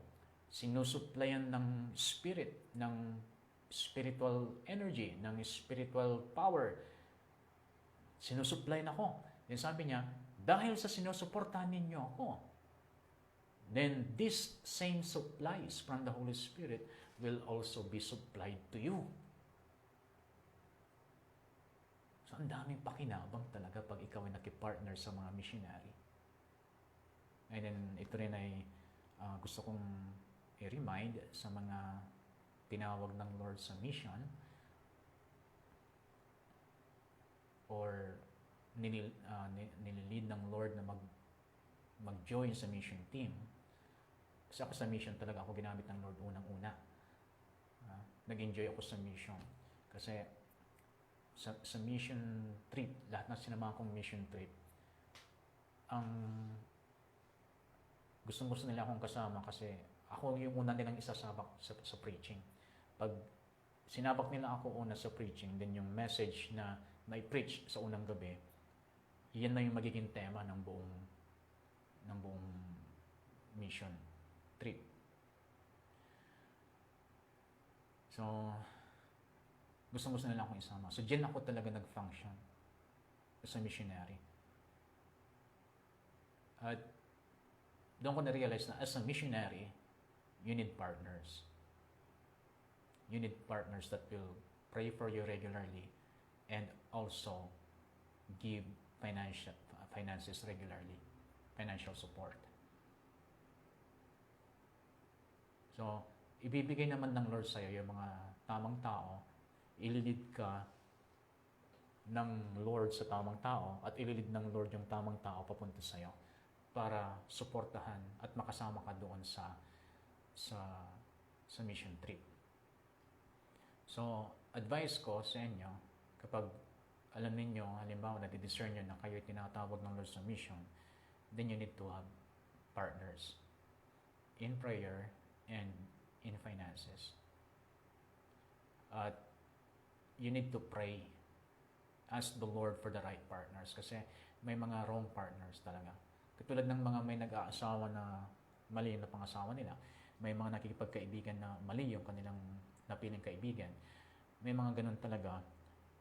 sinusupplyan ng Spirit, ng spiritual energy, ng spiritual power. Sinusupplyan ako. Then sabi niya, dahil sa sinusuportahan ninyo ako, then this same supplies from the Holy Spirit will also be supplied to you. So, ang daming pakinabang talaga pag ikaw ay nakipartner sa mga missionary. And then, ito rin ay gusto kong i-remind sa mga tinawag ng Lord sa mission or nililid ng Lord na mag-join sa mission team. Kasi ako sa mission talaga ako ginamit ng Lord unang-una. Nag-enjoy ako sa mission. Kasi sa mission trip, lahat ng sinamahan kong mission trip, ang gusto nila akong kasama kasi ako yung una nilang isasabak sa preaching. Pag sinabak nila ako una sa preaching, then yung message na i-preach sa unang gabi, yan na yung magiging tema ng buong mission trip. So, gusto nila akong isama. So, diyan ako talaga nag-function as a missionary. At doon ko na-realize na as a missionary, you need partners. You need partners that will pray for you regularly and also give finances regularly, financial support. So, ibibigay naman ng Lord sa'yo yung mga tamang tao, ililid ka ng Lord sa tamang tao at ililid ng Lord yung tamang tao papunta sa'yo para suportahan at makasama ka doon sa sa mission trip. So, advice ko sa inyo, kapag alam ninyo, halimbawa, na-discern nyo na kayo tinatawag ng Lord sa mission, then you need to have partners in prayer and in finances. At you need to pray, ask the Lord for the right partners kasi may mga wrong partners talaga. Katulad ng mga may nag-aasawa na mali na pangasawa nila, may mga nakikipagkaibigan na mali yung kanilang napiling kaibigan. May mga ganun talaga.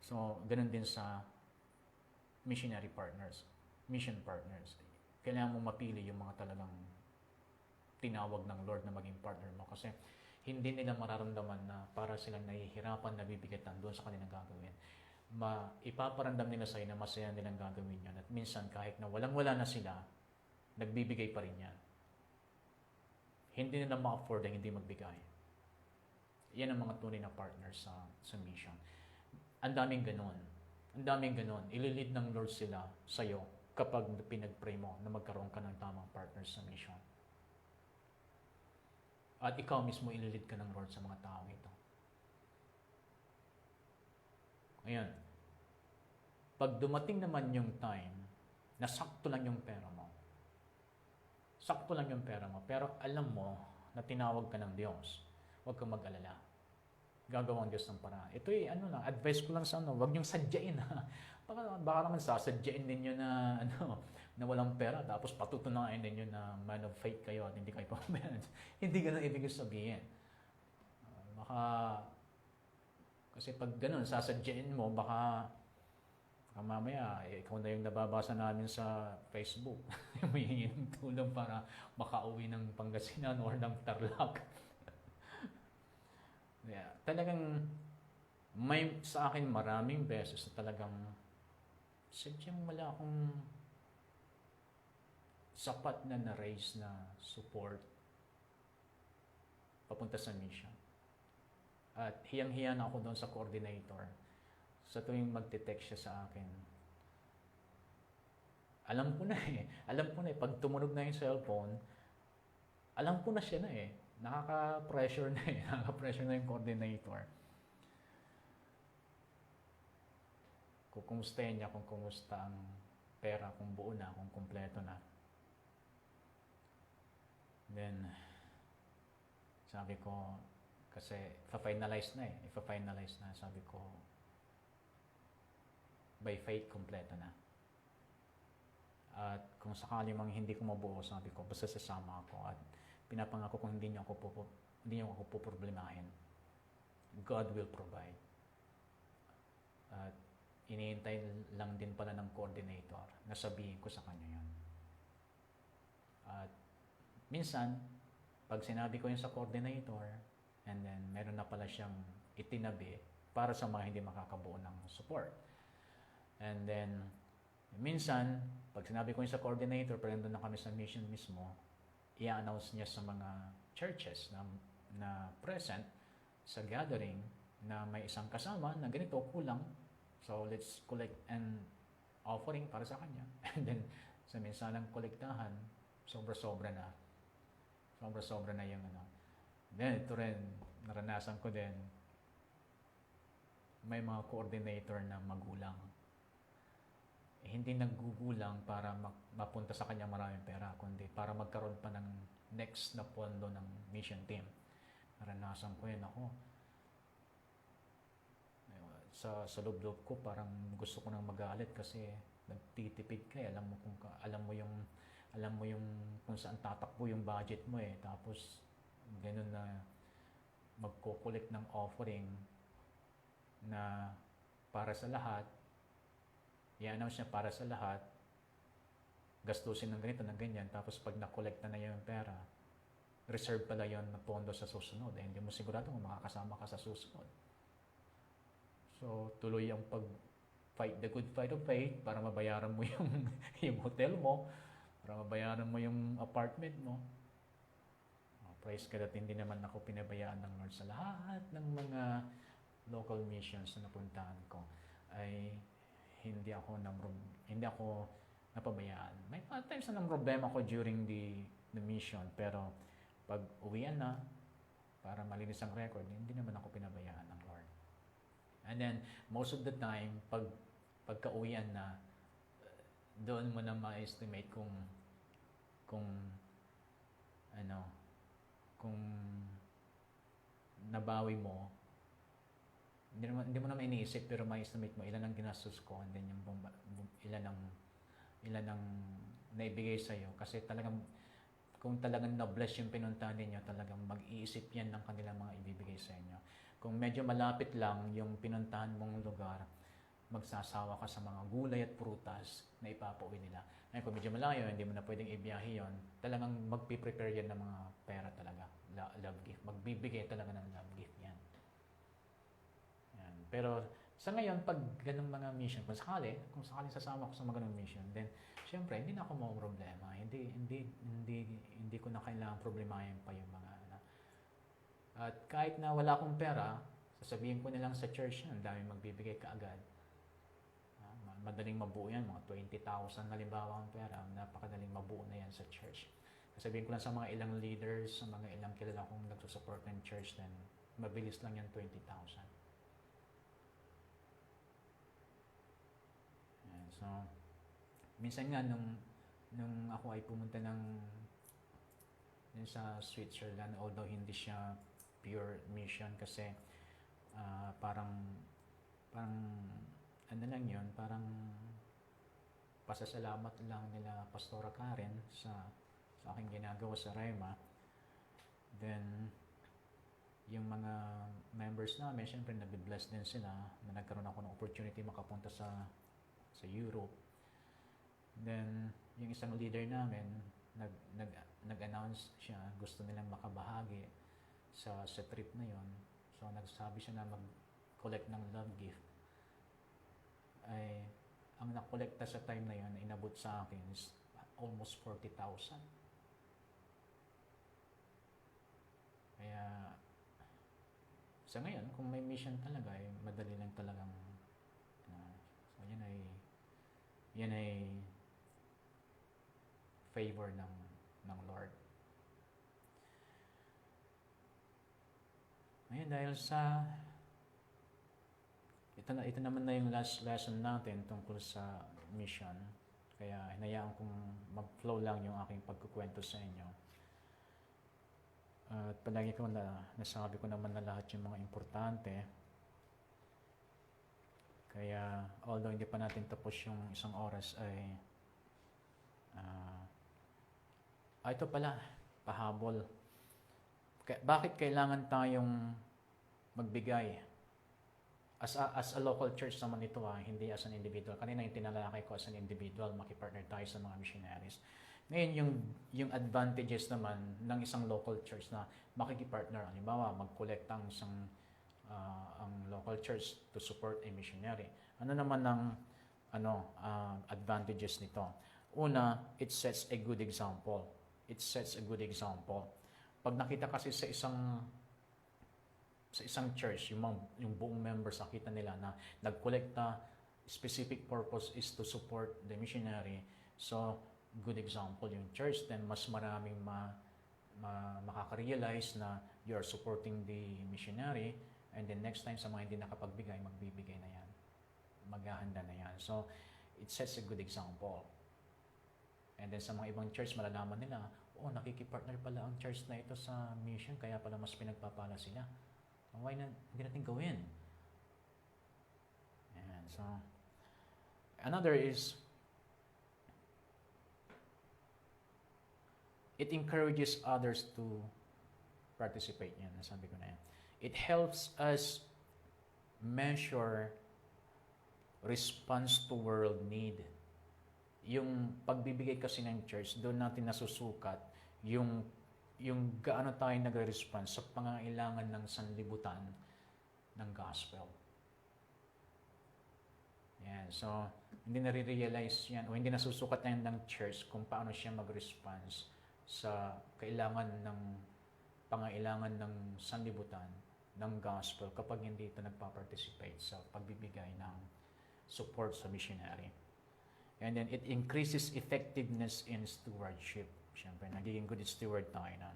So, ganun din sa missionary partners, mission partners. Kailangan mong mapili yung mga talagang tinawag ng Lord na maging partner mo kasi hindi nila mararamdaman na para silang nahihirapan, nabibigatan doon sa kanilang gagawin. Ipaparamdam nila sa'yo na masaya nilang gagawin yan. At minsan, kahit na walang-wala na sila, nagbibigay pa rin yan. Hindi nila ma-afford ang hindi magbigay. Yan ang mga tunay na partners sa mission. Ang daming ganun. Ang daming ganun. Ililid ng Lord sila sa'yo kapag pinag-pray mo na magkaroon ka ng tamang partners sa mission. At ikaw mismo ililid ka ng Lord sa mga tao ito. Ayan. Pag dumating naman yung time na sakto lang yung pera mo, pero alam mo na tinawag ka ng Diyos, huwag kang mag-alala. Gagawa ang Diyos ng paraan. Ito advice ko lang sa huwag niyong sadyain ha. Baka naman sasadyain ninyo na na walang pera tapos patutunayan ninyo na man of faith kayo at hindi kayo pamayanan. Hindi ganun ibig sabihin. Kasi pag ganun sasadyain mo, baka mamaya ikaw na yung nababasa namin sa Facebook. May hingin tulong para makauwi ng Pangasinan or ng Tarlac. Yeah, talagang may sa akin maraming beses na talagang sadyang wala akong sapat na na-raise na support papunta sa mission. At hiyang-hiya na ako doon sa coordinator. Sa tuwing magte-text siya sa akin, alam ko na pag tumunog na yung cellphone, alam ko na siya na nakaka-pressure na yung coordinator. Kukumustahin niya kung kumusta ang pera, kung buo na, kung kumpleto na. Then, sabi ko, kasi ipa-finalize na. Sabi ko, by faith, kumpleto na. At kung sakali mang hindi ko mabuo, sabi ko, basta sasama ako. At pinapangako kung hindi niyo ako poproblemahin. God will provide. At iniintay lang din pala ng coordinator na sabihin ko sa kanya yun. At minsan, pag sinabi ko yun sa coordinator, and then meron na pala siyang itinabi para sa mga hindi makakabuo ng support. And then, minsan, pag sinabi ko yun sa coordinator, pero nandun na kami sa mission mismo, i-announce niya sa mga churches na present sa gathering na may isang kasama na ganito, kulang. So, let's collect an offering para sa kanya. And then, sa minsanang kolektahan, sobra-sobra na. Sobra-sobra na yung Then, ito rin, naranasan ko din, may mga coordinator na magulang. Hindi naggugulang para mapunta sa kanya maraming pera, kundi para magkaroon pa ng next na pondo ng mission team. Naranasan ko yun ako. Sa loob-loob ko, parang gusto ko nang magalit kasi nagtitipid ka. Alam mo yung kung saan tatakbo yung budget mo Tapos, ganun na magko-collect ng offering na para sa lahat, i-announce niya para sa lahat, gastusin ng ganito, ng ganyan, tapos pag na-collect na yung pera, reserve pala yon na pondo sa susunod. Hindi mo sigurado kung makakasama ka sa susunod. So, tuloy ang pag-fight the good fight of faith para mabayaran mo yung hotel mo, para mabayaran mo yung apartment mo. Praise God at hindi naman ako pinabayaan ng Lord sa lahat ng mga local missions na napuntahan ko. Ay hindi ako napabayaan. May mga times na ng problema ko during the mission, pero pag uwian na, para malinis ang record, hindi naman ako pinabayaan ng Lord. And then, most of the time, pagka-uwian na, doon mo na ma-estimate kung nabawi mo, hindi mo naman iniisip, pero ma-estimate mo ilan ang ginastos ko, and then ilan ang naibigay sa'yo. Kasi talagang, kung talagang na-bless yung pinuntahan ninyo, talagang mag-iisip yan ng kanilang mga ibibigay sa inyo. Kung medyo malapit lang yung pinuntahan mong lugar, magsasawa ka sa mga gulay at prutas na ipapauwi nila. Ngayon, kung medyo malayo, hindi mo na pwedeng ibiyahe yun, talagang magpiprepare yan ng mga pera talaga, love gift. Magbibigay talaga ng love gift yan. Yan. Pero sa ngayon, pag ganung mga mission, kung sakali sasama ko sa mga ganung mission, then syempre hindi na ako mo problema. Hindi ko na kailangan problemahin pa yung mga At kahit na wala akong pera, sasabihin ko nilang sa church yan, dami magbibigay kaagad. Madaling mabuo yan, mga 20,000 halimbawa ang pera, napakadaling mabuo na yan sa church. Sasabihin ko lang sa mga ilang leaders, sa mga ilang kilala kong nagsusupport ng church, then mabilis lang yan 20,000. So, minsan nga nung ako ay pumunta sa Switzerland, although hindi siya pure mission kasi parang ano lang yun, parang pasasalamat lang nila Pastora Karen sa aking ginagawa sa Rema. Then yung mga members namin, syempre nabibless din sila na nagkaroon ako ng opportunity makapunta sa Europe. Then yung isang leader namin nag-announce siya, gusto nilang makabahagi sa trip na yon. So nagsabi siya na mag-collect ng love gift. Ay ang nakolekta sa time na yon na inabot sa akin is almost 40,000. Kaya sa ngayon, kung may mission talaga, madali lang talagang so yan ay favor ng Lord. Ngayon, dahil sa ito naman na yung last lesson natin tungkol sa mission. Kaya hinayaan kong mag-flow lang yung aking pagkukwento sa inyo. At palagi ko nasabi ko naman na lahat yung mga importante. Kaya although hindi pa natin tapos yung isang oras ay ito pala, pahabol. Bakit kailangan tayong magbigay? As a local church naman ito, hindi as an individual. Kanina yung tinalakay ko as an individual, makipartner tayo sa mga missionaries. Ngayon, yung advantages naman ng isang local church na makikipartner. Halimbawa, mag-collect ang local church to support a missionary. Ano naman ang advantages nito? Una, it sets a good example. Pag nakita kasi sa isang church, yung buong members, nakita nila na nag-collecta, specific purpose is to support the missionary. So, good example yung church, then mas maraming makaka-realize na you are supporting the missionary, and then next time sa mga hindi nakapagbigay, magbibigay na yan. Maghahanda na yan. So, it sets a good example. And then sa mga ibang church, malalaman nila, nakikipartner pala ang church na ito sa mission, kaya pala mas pinagpapala sila. Why na hindi natin gawin? And so, another is, it encourages others to participate. Yan, nasabi ko na yan. It helps us measure response to world need. Yung pagbibigay kasi ng church, doon natin nasusukat yung gaano tayo nagre-respond sa pangangailangan ng sanlibutan ng gospel. Yan. So, hindi nare-realize yan o hindi nasusukat na yan ng church kung paano siya mag-response sa pangangailangan ng sanlibutan ng gospel kapag hindi ito nagpa-participate sa pagbibigay ng support sa missionary. And then it increases effectiveness in stewardship. Siyempre, nagiging good steward tayo na.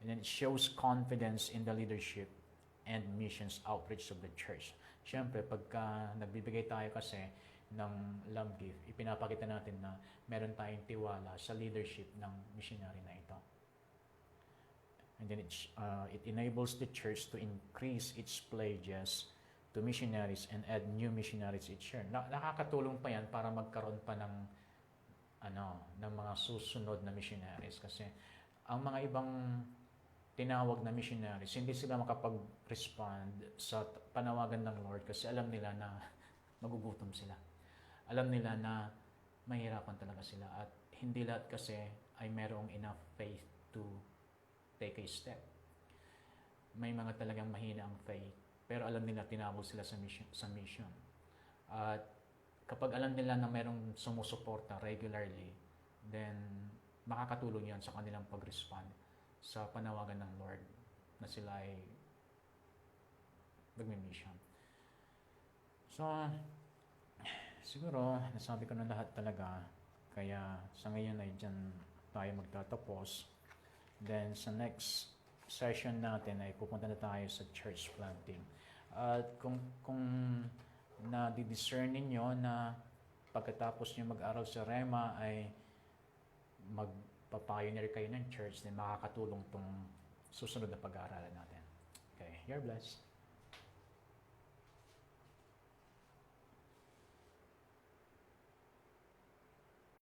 And then it shows confidence in the leadership and missions outreach of the church. Siyempre, pagka nagbibigay tayo kasi ng love gift, ipinapakita natin na meron tayong tiwala sa leadership ng missionary na ito. And then it enables the church to increase its pledges to missionaries and add new missionaries each year. Nakakatulong pa yan para magkaroon pa ng mga susunod na missionaries kasi ang mga ibang tinawag na missionaries, hindi sila makapag-respond sa panawagan ng Lord kasi alam nila na magugutom sila. Alam nila na mahirapan talaga sila at hindi lahat kasi ay merong enough faith to take a step. May mga talagang mahina ang faith, pero alam nila tinawag sila sa mission. At kapag alam nila na merong sumusuporta regularly, then makakatulong yan sa kanilang pag-respond sa panawagan ng Lord na sila ay magmi-mission. So, siguro, nasabi ko na lahat talaga. Kaya sa ngayon ay dyan tayo magtatapos. Then sa next session natin ay pupunta na tayo sa church planting. At kung na-discern ninyo na pagkatapos nyo mag-aral sa Rema ay magpa-pioneer kayo ng church, then makakatulong tong susunod na pag-aaralan natin. Okay, you're blessed.